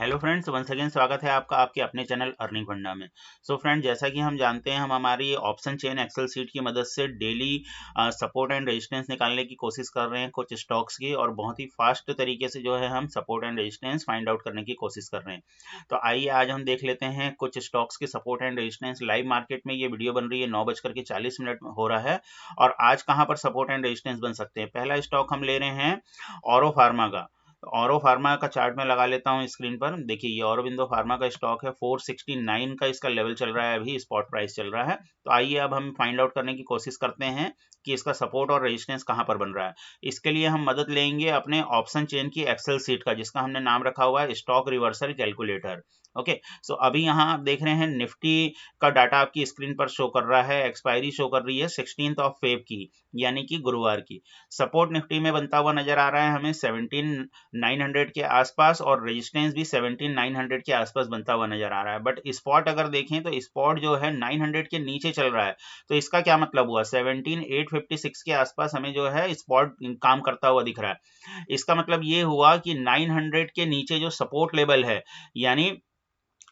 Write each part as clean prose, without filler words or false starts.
Hello friends, once again स्वागत है आपका आपके अपने चैनल अर्निंग फंडा में। सो फ्रेंड, जैसा कि हम जानते हैं, हम हमारी ऑप्शन चेन एक्सेल सीट की मदद से डेली सपोर्ट एंड रेजिस्टेंस निकालने की कोशिश कर रहे हैं कुछ स्टॉक्स की, और बहुत ही फास्ट तरीके से जो है हम support and resistance find out करने की कोशिश कर रहे हैं। तो आइए आज हम देख लेते हैं कुछ स्टॉक्स के support and resistance live market में। ये वीडियो बन रही है 9:40 में हो रहा है, और आज कहाँ पर सपोर्ट एंड रेजिस्टेंस बन सकते हैं। पहला स्टॉक हम ले रहे हैं औरो फार्मा का। ऑरो फार्मा का चार्ट में लगा लेता हूँ स्क्रीन पर। देखिए, ये औरोबिंदो फार्मा का स्टॉक है। 469 का इसका लेवल चल रहा है, अभी स्पॉट प्राइस चल रहा है। तो आइए अब हम फाइंड आउट करने की कोशिश करते हैं कि इसका सपोर्ट और रेजिस्टेंस कहाँ पर बन रहा है। इसके लिए हम मदद लेंगे अपने ऑप्शन चेन की एक्सेल सीट का, जिसका हमने नाम रखा हुआ है स्टॉक रिवर्सल कैलकुलेटर। ओके, सो अभी यहाँ आप देख रहे हैं निफ्टी का डाटा आपकी स्क्रीन पर शो कर रहा है। एक्सपायरी शो कर रही है 16 फेब की, यानी कि गुरुवार की। सपोर्ट निफ्टी में बनता हुआ नजर आ रहा है हमें 17,900 के आसपास, और रेजिस्टेंस भी 17,900 के आसपास बनता हुआ नजर आ रहा है। बट स्पॉट अगर देखें तो स्पॉट जो है 900 के नीचे चल रहा है। तो इसका क्या मतलब हुआ, 17,856 के आसपास हमें जो है स्पॉट काम करता हुआ दिख रहा है। इसका मतलब ये हुआ कि 900 के नीचे जो सपोर्ट लेवल है, यानी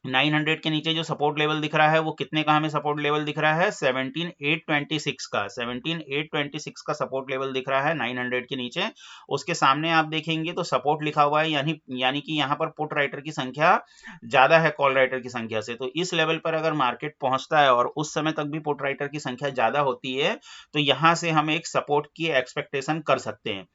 900 के नीचे जो सपोर्ट लेवल दिख रहा है, वो कितने का हमें सपोर्ट लेवल दिख रहा है, 17,826 का। 17,826 का सपोर्ट लेवल दिख रहा है 900 के नीचे। उसके सामने आप देखेंगे तो सपोर्ट लिखा हुआ है, यानी कि यहाँ पर पुट राइटर की संख्या ज्यादा है कॉल राइटर की संख्या से। तो इस लेवल पर अगर मार्केट पहुंचता है और उस समय तक भी पुट राइटर की संख्या ज्यादा होती है, तो यहाँ से हम एक सपोर्ट की एक्सपेक्टेशन कर सकते हैं।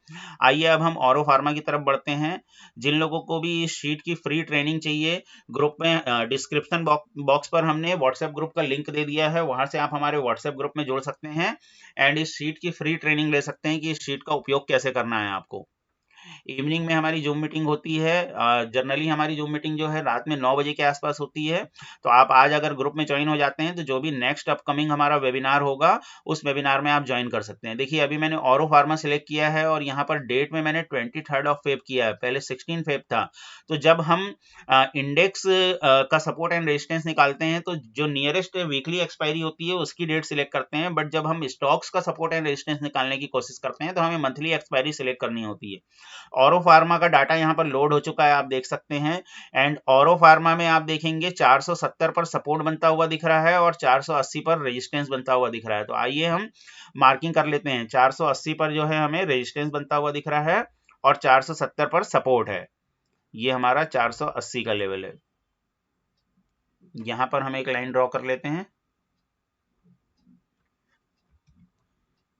आइए अब हम औरो फार्मा की तरफ बढ़ते हैं। जिन लोगों को भी इस शीट की फ्री ट्रेनिंग चाहिए, ग्रुप में डिस्क्रिप्शन बॉक्स पर हमने व्हाट्सएप ग्रुप का लिंक दे दिया है, वहां से आप हमारे व्हाट्सएप ग्रुप में जुड़ सकते हैं एंड इस शीट की फ्री ट्रेनिंग ले सकते हैं कि इस शीट का उपयोग कैसे करना है आपको। इवनिंग में हमारी जूम मीटिंग होती है। जनरली हमारी जूम मीटिंग जो है रात में 9 बजे के आसपास होती है। तो आप आज अगर ग्रुप में ज्वाइन हो जाते हैं तो जो भी नेक्स्ट अपकमिंग हमारा वेबिनार होगा, उस वेबिनार में आप ज्वाइन कर सकते हैं। देखिए, अभी मैंने औरो फार्मा सिलेक्ट किया है और यहाँ पर डेट में मैंने 23 फेब किया है, पहले 16 फेब था। तो जब हम इंडेक्स का सपोर्ट एंड रेजिस्टेंस निकालते हैं तो जो नियरेस्ट वीकली एक्सपायरी होती है उसकी डेट सिलेक्ट करते हैं। बट जब हम स्टॉक्स का सपोर्ट एंड रेजिस्टेंस निकालने की कोशिश करते हैं तो हमें मंथली एक्सपायरी सिलेक्ट करनी होती है। औरो फार्मा का डाटा यहाँ पर लोड हो चुका है, आप देख सकते हैं। एंड औरो फार्मा में आप देखेंगे 470 पर सपोर्ट बनता हुआ दिख रहा है और 480 पर रेजिस्टेंस बनता हुआ दिख रहा है। तो आइए हम मार्किंग कर लेते हैं। 480 पर जो है हमें रेजिस्टेंस बनता हुआ दिख रहा है और 470 पर सपोर्ट है। ये हमारा 480 का लेवल है। यहां पर हम एक लाइन ड्रॉ कर लेते हैं।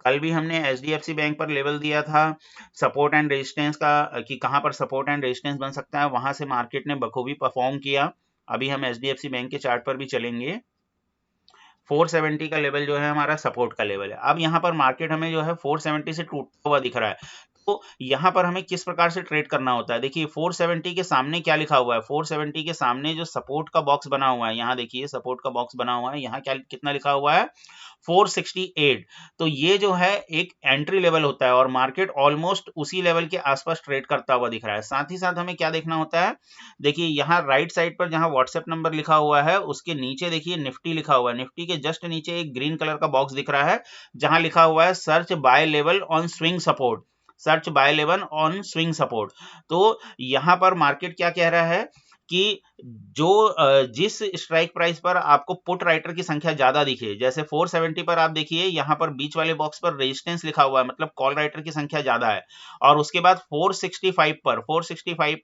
कल भी हमने HDFC बैंक पर लेवल दिया था सपोर्ट एंड रेजिस्टेंस का, कि कहां पर सपोर्ट एंड रेजिस्टेंस बन सकता है। वहां से मार्केट ने बखूबी परफॉर्म किया। अभी हम HDFC बैंक के चार्ट पर भी चलेंगे। 470 का लेवल जो है हमारा सपोर्ट का लेवल है। अब यहाँ पर मार्केट हमें जो है 470 से टूटता हुआ दिख रहा है। तो यहाँ पर हमें किस प्रकार से ट्रेड करना होता है, देखिए 470 के सामने क्या लिखा हुआ है। 470 के सामने जो सपोर्ट का बॉक्स बना हुआ है, यहाँ देखिए सपोर्ट का बॉक्स बना हुआ है, यहाँ क्या कितना लिखा हुआ है, 468। तो ये जो है एक एंट्री लेवल होता है और मार्केट ऑलमोस्ट उसी लेवल के आसपास ट्रेड करता हुआ दिख रहा है। साथ ही साथ हमें क्या देखना होता है, देखिए यहाँ राइट साइड पर जहाँ व्हाट्सएप नंबर लिखा हुआ है उसके नीचे देखिए निफ्टी लिखा हुआ है। निफ्टी के जस्ट नीचे एक ग्रीन कलर का बॉक्स दिख रहा है जहां लिखा हुआ है search by level on swing support. Search by level on swing support. तो यहां पर मार्केट क्या कह रहा है कि जो जिस स्ट्राइक प्राइस पर आपको पुट राइटर की संख्या ज्यादा दिखे, जैसे 470 पर आप देखिए यहाँ पर बीच वाले बॉक्स पर रेजिस्टेंस लिखा हुआ है, मतलब कॉल राइटर की संख्या ज्यादा है। और उसके बाद 465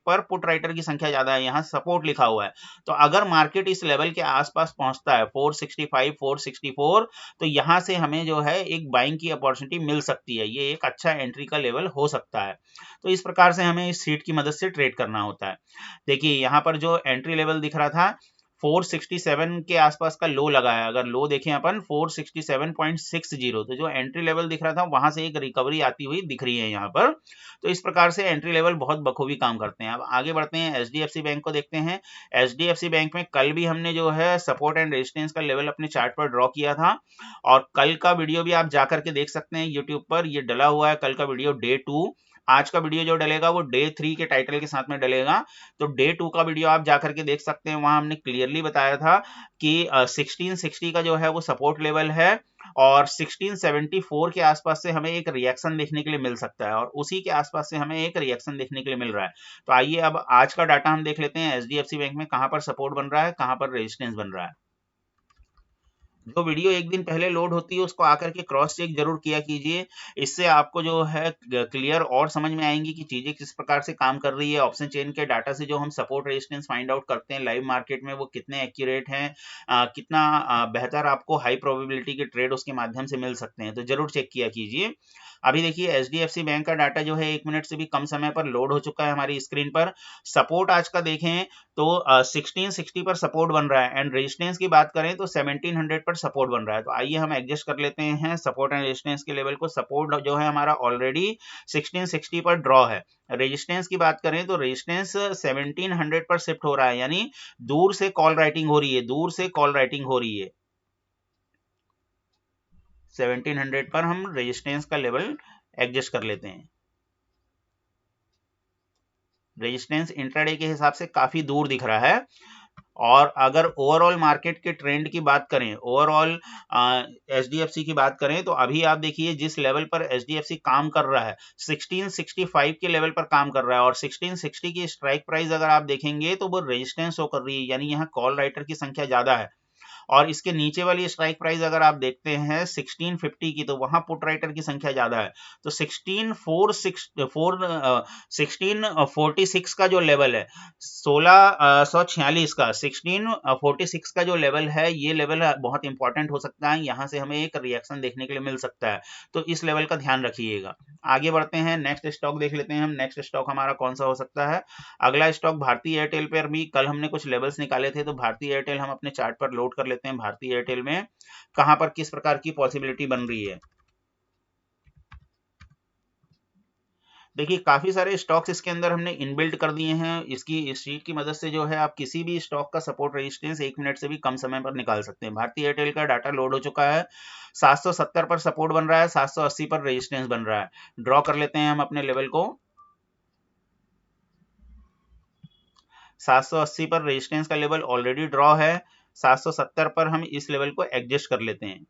पर पुट राइटर की संख्या ज्यादा है, यहाँ सपोर्ट लिखा हुआ है। तो अगर मार्केट इस लेवल के आसपास पहुंचता है 465 464, तो यहाँ से हमें जो है एक बाइंग की अपॉर्चुनिटी मिल सकती है। ये एक अच्छा एंट्री का लेवल हो सकता है। तो इस प्रकार से हमें इस सीट की मदद से ट्रेड करना होता है। देखिए यहाँ पर जो एंट्री लेवल दिख रहा था 467 के आसपास का लो लगा है। अगर लो देखें अपन 467.60, तो जो एंट्री लेवल दिख रहा था वहां से एक रिकवरी आती हुई दिख रही है यहाँ पर। तो इस प्रकार से एंट्री लेवल बहुत बखूबी काम करते हैं। अब आगे बढ़ते हैं, HDFC बैंक को देखते हैं। HDFC बैंक में कल भी हमने जो है सपोर्ट एंड रेजिस्टेंस का लेवल अपने चार्ट पर ड्रॉ किया था, और कल का वीडियो भी आप जाकर के देख सकते हैं यूट्यूब पर, ये डला हुआ है कल का वीडियो डे 2। आज का वीडियो जो डलेगा वो डे 3 के टाइटल के साथ में डलेगा, तो डे 2 का वीडियो आप जाकर के देख सकते हैं। वहां हमने क्लियरली बताया था कि 1660 का जो है वो सपोर्ट लेवल है और 1674 के आसपास से हमें एक रिएक्शन देखने के लिए मिल सकता है, और उसी के आसपास से हमें एक रिएक्शन देखने के लिए मिल रहा है। तो आइए अब आज का डाटा हम देख लेते हैं, एचडीएफसी बैंक में कहां पर सपोर्ट बन रहा है, कहां पर रेजिस्टेंस बन रहा है। जो वीडियो एक दिन पहले लोड होती है उसको आकर के क्रॉस चेक जरूर किया कीजिए, इससे आपको जो है क्लियर और समझ में आएंगी कि चीजें किस प्रकार से काम कर रही है। ऑप्शन चेन के डाटा से जो हम सपोर्ट रेजिस्टेंस फाइंड आउट करते हैं लाइव मार्केट में, वो कितने एक्यूरेट हैं, कितना बेहतर आपको हाई प्रोबेबिलिटी के ट्रेड उसके माध्यम से मिल सकते हैं, तो जरूर चेक किया कीजिए। अभी देखिए एचडीएफसी बैंक का डाटा जो है 1 मिनट से भी कम समय पर लोड हो चुका है हमारी स्क्रीन पर। सपोर्ट आज का देखें तो 1660 पर सपोर्ट बन रहा है, एंड रेजिस्टेंस की बात करें तो 1700 पर सपोर्ट बन रहा है। तो आइए हम एडजस्ट कर लेते हैं सपोर्ट एंड रेजिस्टेंस के लेवल को। सपोर्ट जो है हमारा ऑलरेडी 1660 पर ड्रॉ है। रेजिस्टेंस की बात करें तो रेजिस्टेंस 1700 पर शिफ्ट हो रहा है, यानी दूर से कॉल राइटिंग हो रही है, दूर से कॉल राइटिंग हो रही है। 1700 पर हम रेजिस्टेंस का लेवल एडजस्ट कर लेते हैं। रेजिस्टेंस इंट्राडे के हिसाब से काफी दूर दिख रहा है। और अगर ओवरऑल मार्केट के ट्रेंड की बात करें, ओवरऑल एचडीएफसी की बात करें, तो अभी आप देखिए जिस लेवल पर एचडीएफसी काम कर रहा है 1665 के लेवल पर काम कर रहा है, और 1660 की स्ट्राइक प्राइस अगर आप देखेंगे तो वो रेजिस्टेंस शो कर रही है, यानी यहाँ कॉल राइटर की संख्या ज्यादा है। और इसके नीचे वाली स्ट्राइक प्राइस अगर आप देखते हैं 1650 की, तो वहां पुट राइटर की संख्या ज्यादा है। तो 1646 का जो लेवल है, 1646 का 1646 का जो लेवल है, ये लेवल बहुत इंपॉर्टेंट हो सकता है, यहां से हमें एक रिएक्शन देखने के लिए मिल सकता है, तो इस लेवल का ध्यान रखिएगा। आगे बढ़ते हैं, नेक्स्ट स्टॉक देख लेते हैं हम। नेक्स्ट स्टॉक हमारा कौन सा हो सकता है? अगला स्टॉक भारतीय एयरटेल पर भी कल हमने कुछ लेवल्स निकाले थे, तो भारतीय एयरटेल हम अपने चार्ट पर लोड कर लेते हैं। भारतीय एयरटेल में कहां पर किस प्रकार की पॉसिबिलिटी बन रही है। देखिए काफी सारे स्टॉक्स इसके अंदर हमने इनबिल्ट कर दिए हैं। इस शीट की मदद से जो है आप किसी भी स्टॉक का सपोर्ट रेजिस्टेंस 1 मिनट से भी कम समय पर निकाल सकते हैं। भारतीय एयरटेल का डाटा लोड हो चुका है, 770 पर सपोर्ट बन रहा है, 780 पर रेजिस्टेंस बन रहा है। ड्रॉ कर लेते हैं हम अपने लेवल को। 780 पर रेजिस्टेंस का लेवल ऑलरेडी ड्रॉ है, 770 पर हम इस लेवल को एडजस्ट कर लेते हैं।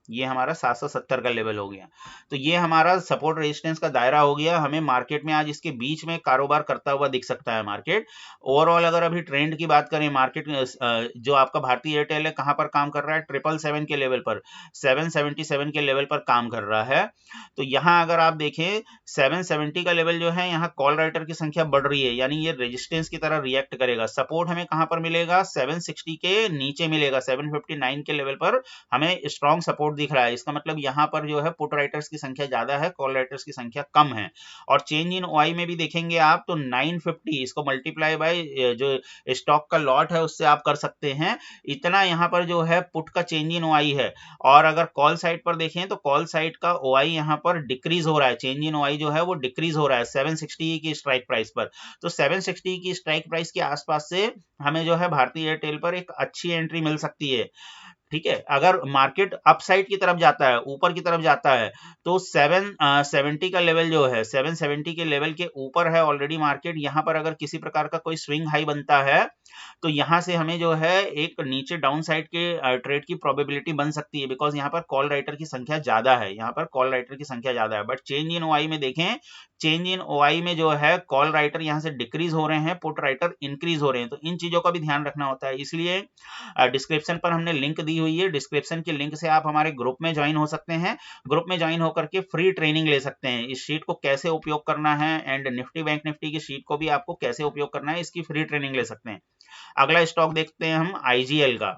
ये हमारा 770 का लेवल हो गया, तो ये हमारा सपोर्ट रेजिस्टेंस का दायरा हो गया। हमें मार्केट में आज इसके बीच में कारोबार करता हुआ दिख सकता है मार्केट। ओवरऑल अगर अभी ट्रेंड की बात करें, मार्केट जो आपका भारतीय एयरटेल है कहां पर काम कर रहा है? 777 के लेवल पर, 777 के लेवल पर काम कर रहा है। तो यहाँ अगर आप देखें 770 का लेवल जो है, यहाँ कॉल राइटर की संख्या बढ़ रही है, यानी ये रेजिस्टेंस की तरह रिएक्ट करेगा। सपोर्ट हमें कहां पर मिलेगा? 760 के नीचे मिलेगा, 759 के लेवल पर हमें स्ट्रॉन्ग सपोर्ट दिख रहा है। इसका मतलब यहाँ पर जो है पुट राइटर्स की संख्या ज्यादा है, कॉल राइटर्स की संख्या कम है। और चेंज इन ओआई में भी देखेंगे आप तो 950, इसको मल्टीप्लाई बाय जो स्टॉक का लॉट है उससे आप कर सकते हैं, इतना यहाँ पर जो है पुट का चेंज इन ओआई है। और अगर कॉल साइड पर देखें तो कॉल साइड का ओआई यहाँ पर डिक्रीज हो रहा है, चेंज इन ओआई जो है वो डिक्रीज हो रहा है 760 की स्ट्राइक प्राइस पर। तो 760 की स्ट्राइक प्राइस के आसपास से हमें जो है भारतीय एयरटेल पर एक अच्छी एंट्री मिल सकती है। ठीक है, अगर मार्केट अपसाइड की तरफ जाता है, ऊपर की तरफ जाता है, तो 770 का लेवल जो है, 770 के लेवल के ऊपर है ऑलरेडी मार्केट। यहाँ पर अगर किसी प्रकार का कोई स्विंग हाई बनता है तो यहाँ से हमें जो है एक नीचे डाउन साइड के ट्रेड की प्रोबेबिलिटी बन सकती है, बिकॉज यहाँ पर कॉल राइटर की संख्या ज्यादा है, यहाँ पर कॉल राइटर की संख्या ज्यादा है। बट चेंज इन ओआई में देखें, चेंज इन ओआई में जो है कॉल राइटर यहाँ से डिक्रीज हो रहे हैं, पुट राइटर इंक्रीज हो रहे हैं, तो इन चीजों का भी ध्यान रखना होता है। इसलिए डिस्क्रिप्शन पर हमने लिंक दी हुई है, डिस्क्रिप्शन की लिंक से आप हमारे ग्रुप में ज्वाइन हो सकते हैं। ग्रुप में ज्वाइन होकर के फ्री ट्रेनिंग ले सकते हैं, इस शीट को कैसे उपयोग करना है, एंड निफ्टी बैंक निफ्टी की शीट को भी आपको कैसे उपयोग करना है, इसकी फ्री ट्रेनिंग ले सकते हैं। अगला स्टॉक देखते हैं हम आईजीएल का।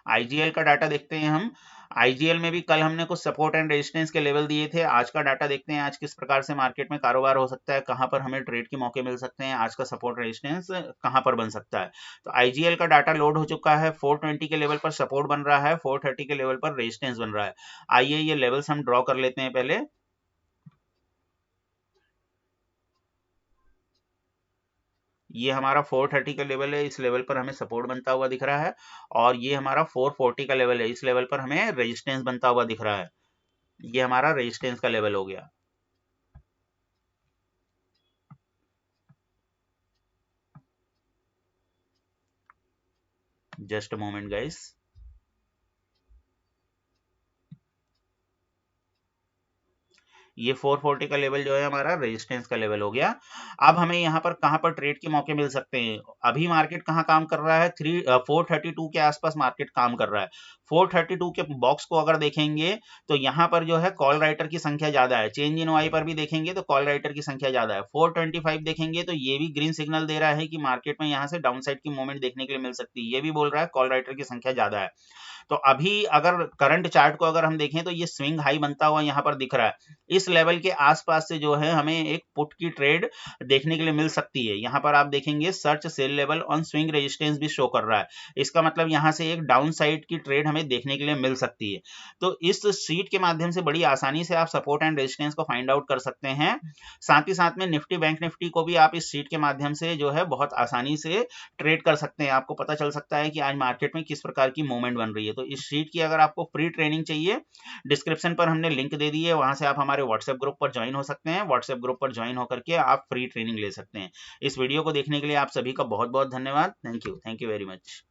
आईजीएल का डाटा देखते हैं हम। आईजीएल में भी कल हमने कुछ सपोर्ट एंड रेजिस्टेंस के लेवल दिए थे। आज का डाटा देखते हैं, आज किस प्रकार से मार्केट में कारोबार हो सकता है, कहां पर हमें ट्रेड के मौके मिल सकते हैं, आज का सपोर्ट रेजिस्टेंस कहां पर बन सकता है। तो आईजीएल का डाटा लोड हो चुका है, 420 के लेवल पर सपोर्ट बन रहा है, 430 के लेवल पर रेजिस्टेंस बन रहा है। आइए ये लेवल्स हम ड्रॉ कर लेते हैं पहले। ये हमारा 430 का लेवल है, इस लेवल पर हमें सपोर्ट बनता हुआ दिख रहा है, और ये हमारा 440 का लेवल है, इस लेवल पर हमें रेजिस्टेंस बनता हुआ दिख रहा है। ये हमारा रेजिस्टेंस का लेवल हो गया। Just a moment guys. ये 440 का लेवल जो है हमारा रेजिस्टेंस का लेवल हो गया। अब हमें यहाँ पर कहाँ पर ट्रेड के मौके मिल सकते हैं? अभी मार्केट कहाँ काम कर रहा है? 432 के आसपास मार्केट काम कर रहा है। 432 के बॉक्स को अगर देखेंगे तो यहाँ पर जो है कॉल राइटर की संख्या ज्यादा है। चेंज इन वाई पर भी देखेंगे तो कॉल राइटर की संख्या ज्यादा है। 425 देखेंगे तो ये भी ग्रीन सिग्नल दे रहा है कि मार्केट में यहाँ से डाउन साइड की मूवमेंट देखने के लिए मिल सकती है। ये भी बोल रहा है कॉल राइटर की संख्या ज्यादा है। तो अभी अगर करंट चार्ट को अगर हम देखें तो ये स्विंग हाई बनता हुआ यहाँ पर दिख रहा है। इस लेवल के आसपास से जो है हमें एक पुट की ट्रेड देखने के लिए मिल सकती है। यहाँ पर आप देखेंगे search cell level on swing resistance भी शो कर रहा है। इसका मतलब यहाँ से एक डाउन साइड की ट्रेड हमें देखने के लिए मिल सकती है। तो इस शीट के माध्यम से बड़ी आसानी से आप सपोर्ट एंड रेजिस्टेंस को फाइंड आउट कर सकते हैं। साथ ही साथ में निफ्टी बैंक निफ्टी को भी आप इस शीट के माध्यम से जो है बहुत आसानी से ट्रेड कर सकते हैं। आपको पता चल सकता है कि आज मार्केट में किस प्रकार की मूवमेंट बन रही है। तो इस शीट की अगर आपको फ्री ट्रेनिंग चाहिए, डिस्क्रिप्शन पर हमने लिंक दे दी है, वहां से आप हमारे व्हाट्सएप ग्रुप पर ज्वाइन हो सकते हैं। व्हाट्सएप ग्रुप पर ज्वाइन होकर के आप फ्री ट्रेनिंग ले सकते हैं। इस वीडियो को देखने के लिए आप सभी का बहुत बहुत धन्यवाद। Thank you very much.